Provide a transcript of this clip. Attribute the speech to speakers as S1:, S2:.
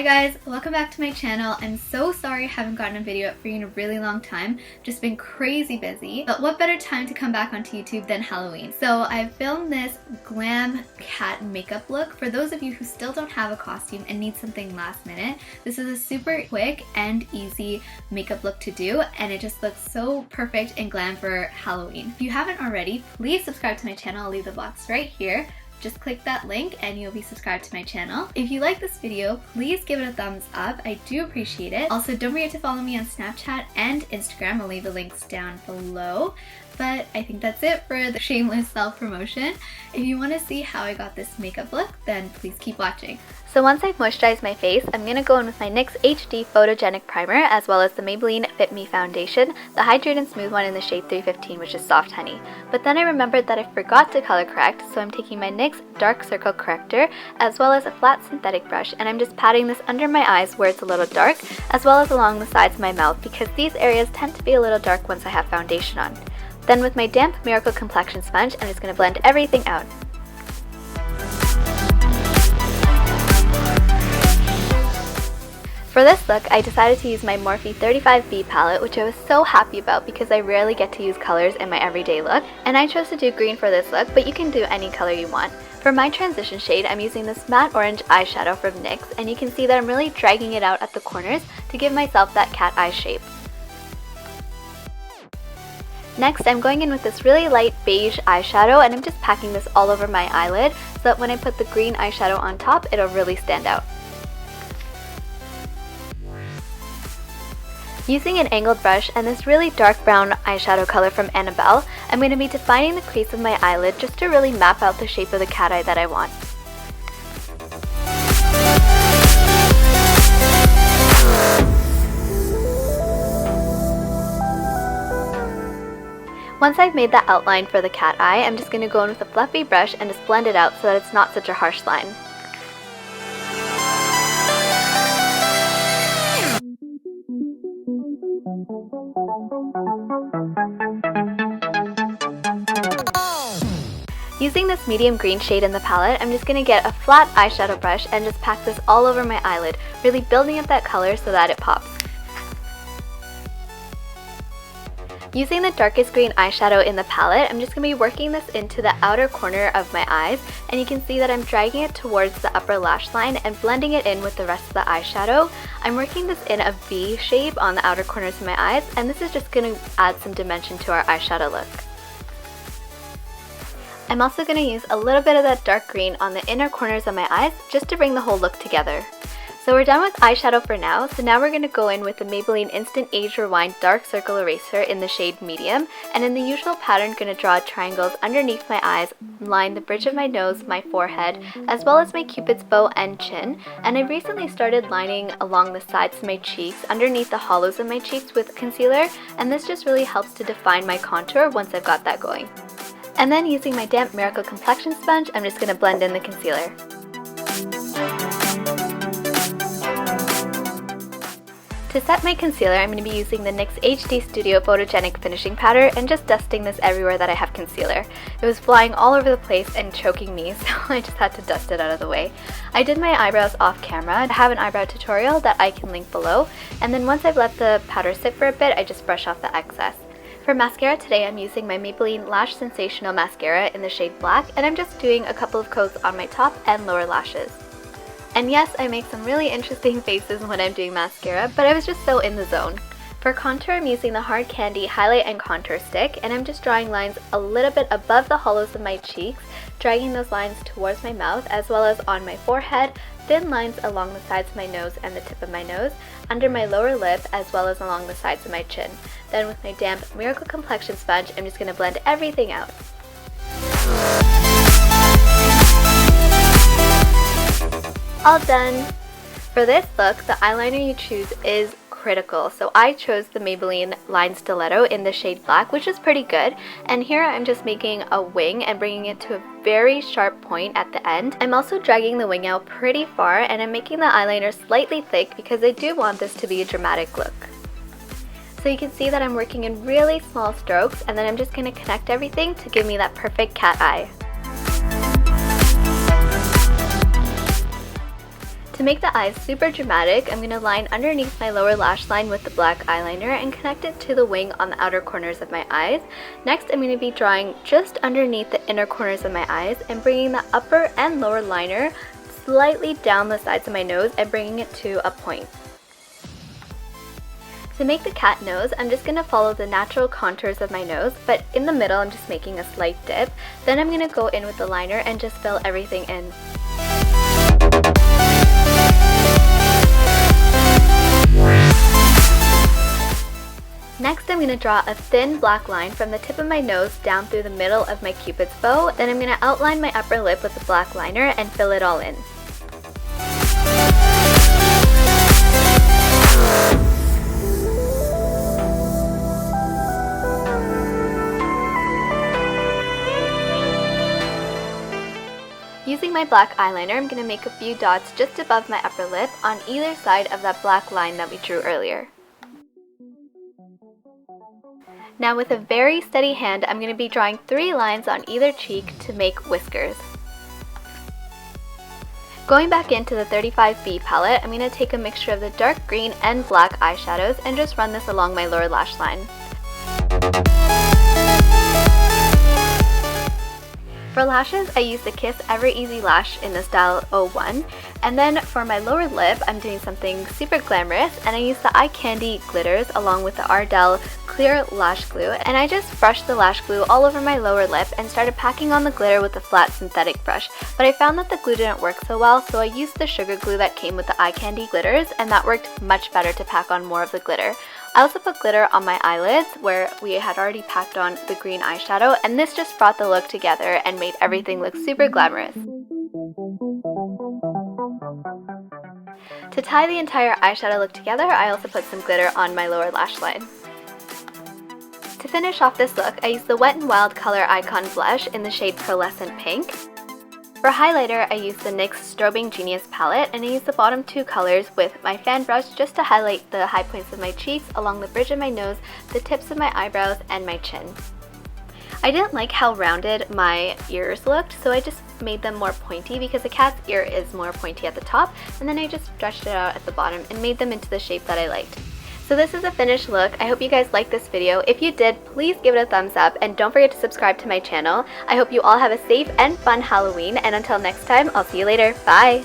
S1: Hi guys, welcome back to my channel. I'm so sorry I haven't gotten a video up for you in a really long time. Just been crazy busy. But what better time to come back onto YouTube than Halloween? So I filmed this glam cat makeup look. For those of you who still don't have a costume and need something last minute, this is a super quick and easy makeup look to do, and it just looks so perfect and glam for Halloween. If you haven't already, please subscribe to my channel. I'll leave the box right here. Just click that link and you'll be subscribed to my channel. If you like this video, please give it a thumbs up. I do appreciate it. Also, don't forget to follow me on Snapchat and Instagram. I'll leave the links down below. But I think that's it for the shameless self-promotion. If you want to see how I got this makeup look, then please keep watching. So once I've moisturized my face, I'm going to go in with my NYX HD Photogenic Primer, as well as the Maybelline Fit Me Foundation, the Hydrate and Smooth one in the shade 315, which is Soft Honey. But then I remembered that I forgot to color correct, so I'm taking my NYX Dark Circle Corrector, as well as a flat synthetic brush, and I'm just patting this under my eyes where it's a little dark, as well as along the sides of my mouth, because these areas tend to be a little dark once I have foundation on. Then with my damp Miracle Complexion Sponge, I'm just going to blend everything out. For this look, I decided to use my Morphe 35B palette, which I was so happy about because I rarely get to use colors in my everyday look. And I chose to do green for this look, but you can do any color you want. For my transition shade, I'm using this matte orange eyeshadow from NYX, and you can see that I'm really dragging it out at the corners to give myself that cat eye shape. Next, I'm going in with this really light beige eyeshadow, and I'm just packing this all over my eyelid so that when I put the green eyeshadow on top, it'll really stand out. Using an angled brush and this really dark brown eyeshadow color from Annabelle, I'm going to be defining the crease of my eyelid just to really map out the shape of the cat eye that I want. Once I've made that outline for the cat eye, I'm just going to go in with a fluffy brush and just blend it out so that it's not such a harsh line. Using this medium green shade in the palette, I'm just going to get a flat eyeshadow brush and just pack this all over my eyelid, really building up that color so that it pops. Using the darkest green eyeshadow in the palette, I'm just going to be working this into the outer corner of my eyes, and you can see that I'm dragging it towards the upper lash line and blending it in with the rest of the eyeshadow. I'm working this in a V shape on the outer corners of my eyes, and this is just going to add some dimension to our eyeshadow look. I'm also going to use a little bit of that dark green on the inner corners of my eyes just to bring the whole look together. So we're done with eyeshadow for now, so now we're going to go in with the Maybelline Instant Age Rewind Dark Circle Eraser in the shade Medium, and in the usual pattern going to draw triangles underneath my eyes, line the bridge of my nose, my forehead, as well as my cupid's bow and chin. And I recently started lining along the sides of my cheeks, underneath the hollows of my cheeks with concealer, and this just really helps to define my contour once I've got that going. And then using my damp Miracle Complexion Sponge, I'm just going to blend in the concealer. To set my concealer, I'm going to be using the NYX HD Studio Photogenic Finishing Powder and just dusting this everywhere that I have concealer. It was flying all over the place and choking me, so I just had to dust it out of the way. I did my eyebrows off camera. I have an eyebrow tutorial that I can link below, and then once I've let the powder sit for a bit, I just brush off the excess. For mascara today, I'm using my Maybelline Lash Sensational Mascara in the shade Black, and I'm just doing a couple of coats on my top and lower lashes. And yes, I make some really interesting faces when I'm doing mascara, but I was just so in the zone. For contour, I'm using the Hard Candy Highlight and Contour Stick, and I'm just drawing lines a little bit above the hollows of my cheeks, dragging those lines towards my mouth as well as on my forehead, thin lines along the sides of my nose and the tip of my nose, under my lower lip, as well as along the sides of my chin. Then with my damp Miracle Complexion Sponge, I'm just going to blend everything out. All done! For this look, the eyeliner you choose is critical. So I chose the Maybelline Line Stiletto in the shade Black, which is pretty good. And here I'm just making a wing and bringing it to a very sharp point at the end. I'm also dragging the wing out pretty far, and I'm making the eyeliner slightly thick because I do want this to be a dramatic look. So you can see that I'm working in really small strokes, and then I'm just going to connect everything to give me that perfect cat eye. To make the eyes super dramatic, I'm going to line underneath my lower lash line with the black eyeliner and connect it to the wing on the outer corners of my eyes. Next, I'm going to be drawing just underneath the inner corners of my eyes and bringing the upper and lower liner slightly down the sides of my nose and bringing it to a point. To make the cat nose, I'm just going to follow the natural contours of my nose, but in the middle I'm just making a slight dip. Then I'm going to go in with the liner and just fill everything in. Next, I'm going to draw a thin black line from the tip of my nose down through the middle of my cupid's bow. Then I'm going to outline my upper lip with the black liner and fill it all in. Using my black eyeliner, I'm going to make a few dots just above my upper lip on either side of that black line that we drew earlier. Now with a very steady hand, I'm going to be drawing 3 lines on either cheek to make whiskers. Going back into the 35B palette, I'm going to take a mixture of the dark green and black eyeshadows and just run this along my lower lash line. For lashes, I use the Kiss Ever Easy Lash in the style 01. And then for my lower lip, I'm doing something super glamorous, and I use the Eye Candy glitters along with the Ardell clear lash glue. And I just brushed the lash glue all over my lower lip and started packing on the glitter with a flat synthetic brush. But I found that the glue didn't work so well, so I used the sugar glue that came with the Eye Candy glitters, and that worked much better to pack on more of the glitter. I also put glitter on my eyelids where we had already packed on the green eyeshadow, and this just brought the look together and made everything look super glamorous. To tie the entire eyeshadow look together, I also put some glitter on my lower lash line. To finish off this look, I used the Wet n Wild Color Icon Blush in the shade Pearlescent Pink. For highlighter, I used the NYX Strobing Genius palette, and I used the bottom 2 colors with my fan brush just to highlight the high points of my cheeks, along the bridge of my nose, the tips of my eyebrows, and my chin. I didn't like how rounded my ears looked, so I just made them more pointy because a cat's ear is more pointy at the top, and then I just stretched it out at the bottom and made them into the shape that I liked. So this is a finished look. I hope you guys liked this video. If you did, please give it a thumbs up and don't forget to subscribe to my channel. I hope you all have a safe and fun Halloween, and until next time, I'll see you later. Bye!